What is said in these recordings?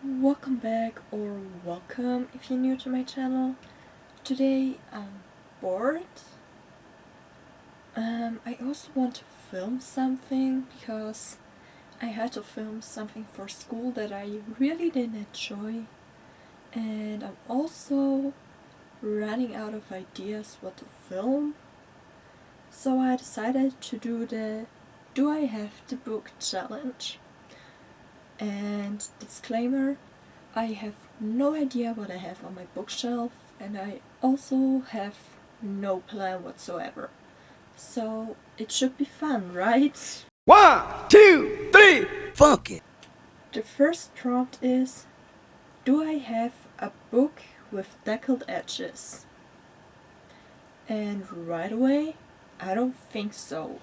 Welcome back, or welcome if you're new to my channel. Today I'm bored. I also want to film something because I had to film something for school that I really didn't enjoy, and I'm also running out of ideas what to film. So I decided to do the Do I Have the Book challenge. And disclaimer, I have no idea what I have on my bookshelf, and I also have no plan whatsoever. So it should be fun, right? 1, 2, 3, funk it. The first prompt is, do I have a book with deckled edges? And right away, I don't think so.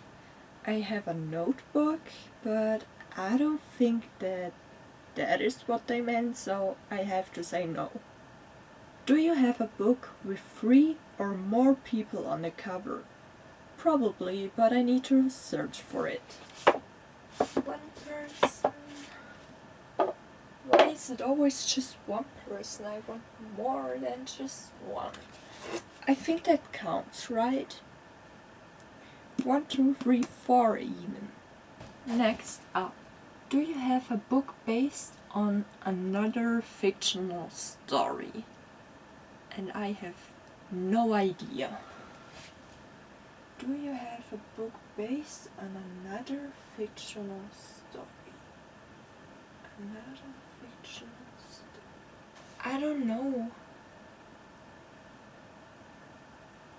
I have a notebook, but I don't think that is what they meant, so I have to say no. Do you have a book with 3 or more people on the cover? Probably, but I need to search for it. One person. Why is it always just one person? I want more than just one. I think that counts, right? 1, 2, 3, 4 even. Next up. Do you have a book based on another fictional story? And I have no idea. Do you have a book based on another fictional story? Another fictional story. I don't know.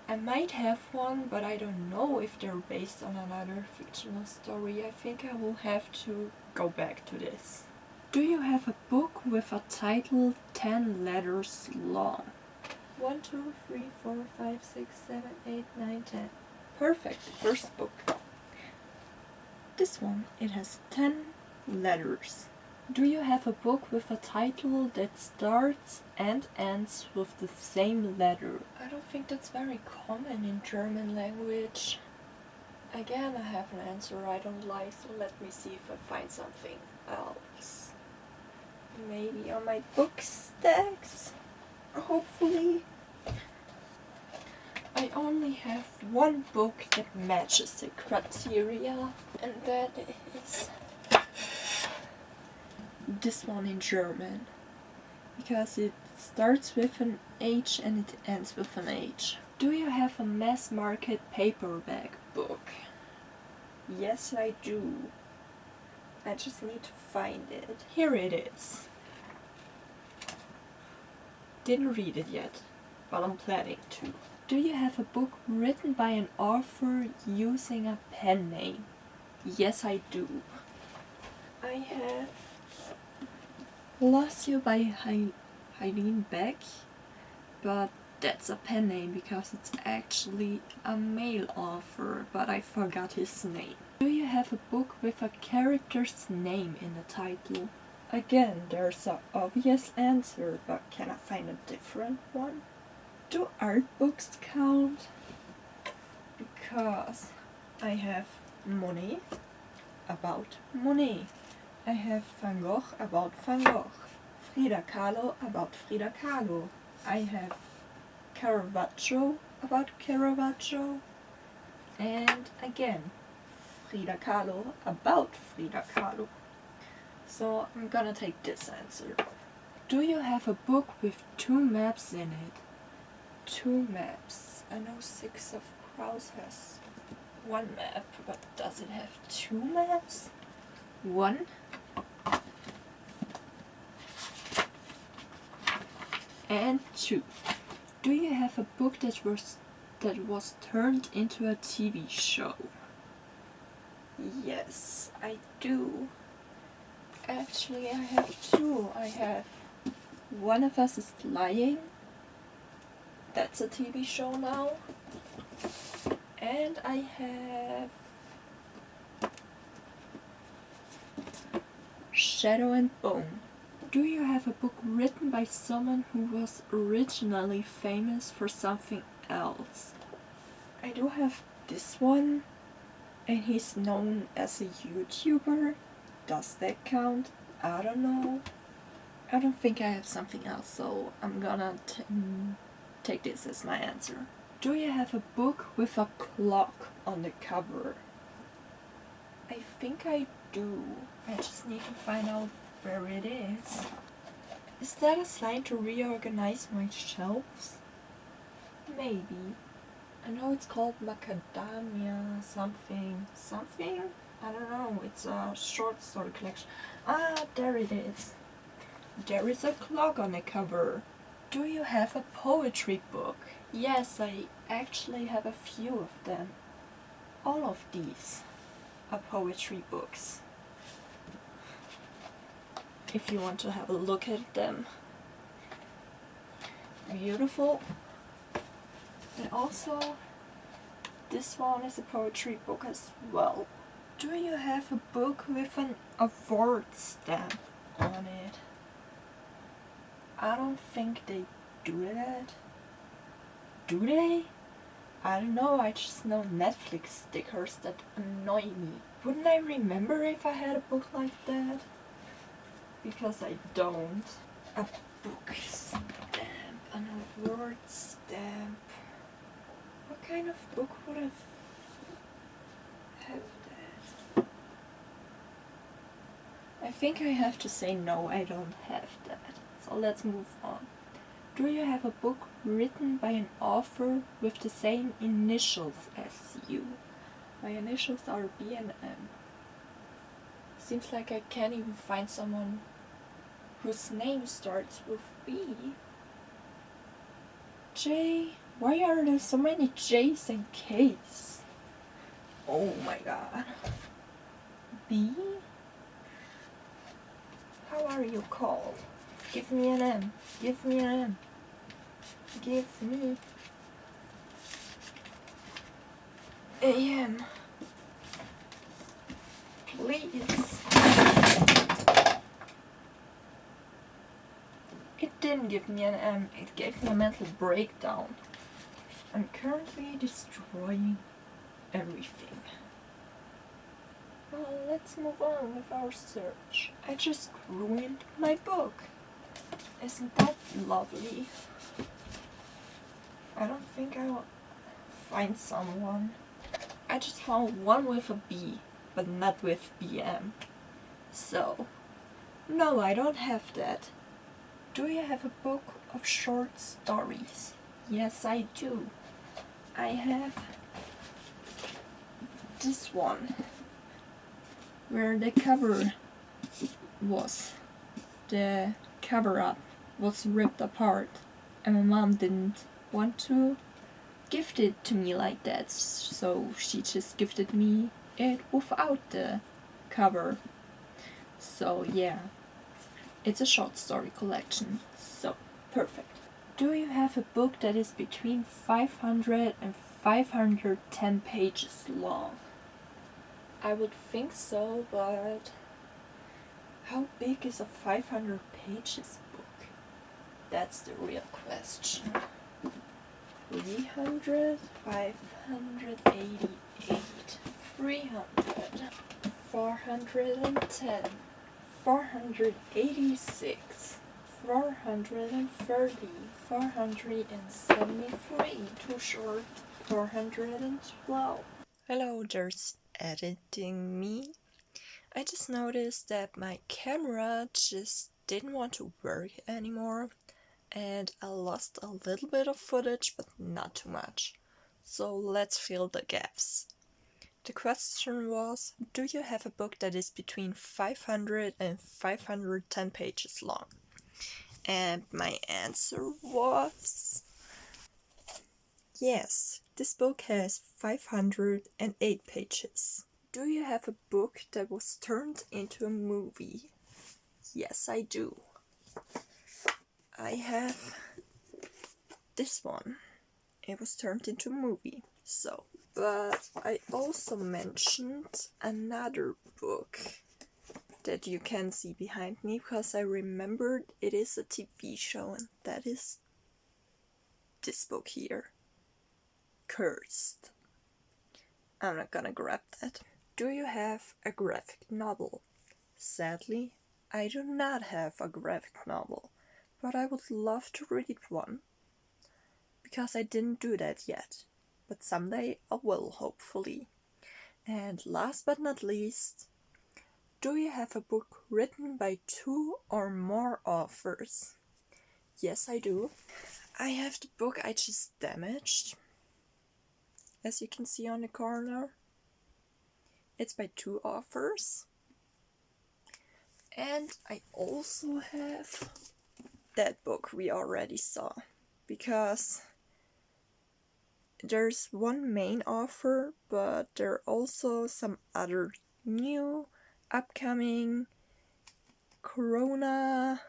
I might have one, but I don't know if they're based on another fictional story. I think I will have to go back to this. Do you have a book with a title 10 letters long? 1, 2, 3, 4, 5, 6, 7, 8, 9, 10. Perfect, first book. This one, it has 10 letters. Do you have a book with a title that starts and ends with the same letter? I don't think that's very common in German language. Again, I have an answer I don't like, so let me see if I find something else. Maybe on my book stacks? Hopefully. I only have one book that matches the criteria, and that is this one in German, because it starts with an H and it ends with an H. Do you have a mass market paperback book? Yes, I do. I just need to find it. Here it is. Didn't read it yet, but I'm planning to. Do you have a book written by an author using a pen name? Yes, I do. I have Lost You by Heileen Beck, but that's a pen name because it's actually a male author, but I forgot his name. Do you have a book with a character's name in the title? Again, there's an obvious answer, but can I find a different one? Do art books count? Because I have Monet about Monet. I have Van Gogh about Van Gogh. Frida Kahlo about Frida Kahlo. I have Caravaggio about Caravaggio. And again, Frida Kahlo about Frida Kahlo. So I'm gonna take this answer. Do you have a book with 2 maps in it? 2 maps. I know Six of Crows has 1 map, but does it have 2 maps? 1 and 2. Do you have a book that was turned into a TV show? Yes, I do. Actually, I have 2. I have One of Us is Lying. That's a TV show now. And I have Shadow and Bone. Do you have a book written by someone who was originally famous for something else? I do have this one, and he's known as a YouTuber. Does that count? I don't know. I don't think I have something else, so I'm gonna take this as my answer. Do you have a book with a clock on the cover? I think I do. I just need to find out where it is. Is that a sign to reorganize my shelves? Maybe. I know it's called macadamia something. Something? I don't know. It's a short story collection. Ah, there it is. There is a clock on the cover. Do you have a poetry book? Yes, I actually have a few of them. All of these are poetry books. If you want to have a look at them. Beautiful. And also, this one is a poetry book as well. Do you have a book with an award stamp on it? I don't think they do that. Do they? I don't know, I just know Netflix stickers that annoy me. Wouldn't I remember if I had a book like that? Because I don't. A book stamp, an award stamp. What kind of book would have that? I think I have to say no, I don't have that. So let's move on. Do you have a book written by an author with the same initials as you? My initials are B and M. Seems like I can't even find someone whose name starts with B. J? Why are there so many J's and K's? Oh my god. B? How are you called? Give me an M. Give me an M. Give me AM. Please. It didn't give me an M, it gave me a mental breakdown. I'm currently destroying everything. Well, let's move on with our search. I just ruined my book. Isn't that lovely? I don't think I'll find someone. I just found one with a B, but not with BM. So, no, I don't have that. Do you have a book of short stories? Yes, I do. I have this one, where the cover art was ripped apart, and my mom didn't want to gift it to me like that, so she just gifted me it without the cover. So yeah, it's a short story collection, so perfect. Do you have a book that is between 500 and 510 pages long? I would think so, but how big is a 500 pages book? That's the real question. 300, 588, 300, 410, 486, 430, 473, too short, 412. Hello, there's editing me. I just noticed that my camera just didn't want to work anymore, and I lost a little bit of footage, but not too much. So let's fill the gaps. The question was, do you have a book that is between 500 and 510 pages long? And my answer was yes, this book has 508 pages. Do you have a book that was turned into a movie? Yes, I do. I have this one. It was turned into a movie. So, but I also mentioned another book that you can see behind me because I remembered it is a TV show, and that is this book here. Cursed. I'm not gonna grab that. Do you have a graphic novel? Sadly, I do not have a graphic novel, but I would love to read one, because I didn't do that yet, but someday I will, hopefully. And last but not least, do you have a book written by 2 or more authors? Yes, I do. I have the book I just damaged, as you can see on the corner. It's by 2 authors. And I also have that book we already saw, because there's one main author, but there are also some other new, upcoming, corona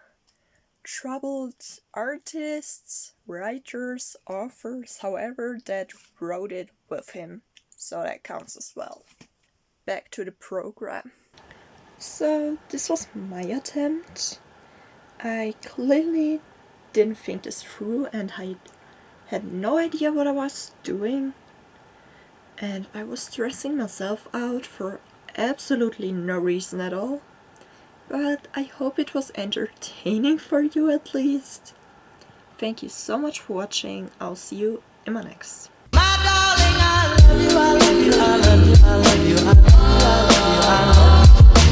troubled artists, writers, authors, however, that wrote it with him, so that counts as well. Back to the program. So this was my attempt. I clearly didn't think this through, and I had no idea what I was doing, and I was stressing myself out for absolutely no reason at all. But I hope it was entertaining for you at least. Thank you so much for watching. I'll see you in my next. My darling, I love you, I love you, I love you, I love you.